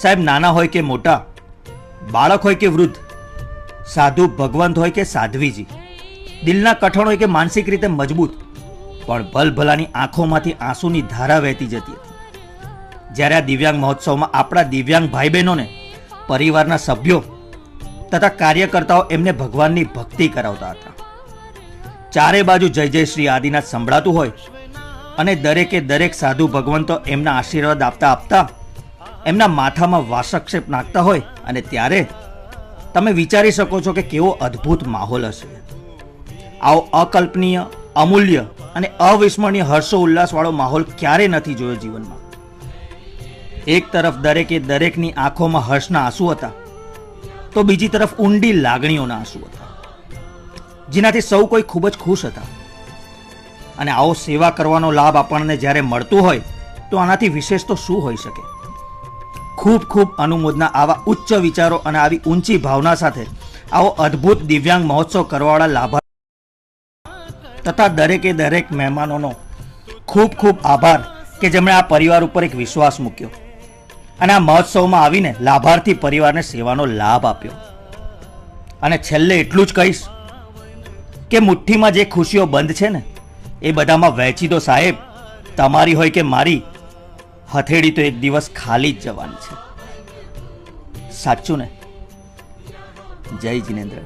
સાહેબ, નાના હોય કે મોટા, બાળક હોય કે વૃદ્ધ, સાધુ ભગવંત હોય કે સાધ્વીજી, દિલના કઠણ હોય કે માનસિક રીતે મજબૂત, પણ ભલભલાની આંખોમાંથી આંસુની ધારા વહેતી જતી હતી જ્યારે આ દિવ્યાંગ મહોત્સવમાં આપણા દિવ્યાંગ ભાઈ બહેનોને પરિવારના સભ્યો તથા કાર્યકર્તાઓ એમને ભગવાનની ભક્તિ કરાવતા હતા. ચારે બાજુ જય જય શ્રી આદિનાથ સંભળાતું હોય અને દરેકે દરેક સાધુ ભગવંતો એમના આશીર્વાદ આપતા આપતા એમના માથામાં વાસક્ષેપ નાખતા હોય, અને ત્યારે તમે વિચારી શકો છો કે કેવો અદ્ભુત માહોલ હશે. આવો અકલ્પનીય, અમૂલ્ય અને અવિસ્મરણીય હર્ષો ઉલ્લાસવાળો માહોલ ક્યારે નથી જોયો જીવનમાં. એક તરફ દરેકે દરેકની આંખોમાં હર્ષના આંસુ હતા, તો બીજી તરફ ઊંડી લાગણીઓના આંસુ હતા, જેનાથી સૌ કોઈ ખૂબ જ ખુશ હતા. અને આવો સેવા કરવાનો લાભ આપણને જ્યારે મળતું હોય તો આનાથી વિશેષ તો શું હોઈ શકે. ખૂબ ખૂબ અનુમોદના આવા ઉચ્ચ વિચારો અને આવી ઊંચી ભાવના સાથે આવો અદ્ભુત દિવ્યાંગ મહોત્સવ કરવાવાળા લાભાર્થી તથા દરેકે દરેક મહેમાનોનો ખૂબ ખૂબ આભાર કે જેમણે આ પરિવાર ઉપર એક વિશ્વાસ મૂક્યો અને આ મહોત્સવમાં આવીને લાભાર્થી પરિવારને સેવાનો લાભ આપ્યો. અને છેલ્લે એટલું જ કહીશ કે મુઠ્ઠીમાં જે ખુશીઓ બંધ છે ને, એ બધામાં વહેંચી દો સાહેબ. તમારી હોય કે મારી, હથેળી તો એક દિવસ ખાલી જ જવાની છે. સાચું ને? જય જિનેન્દ્ર.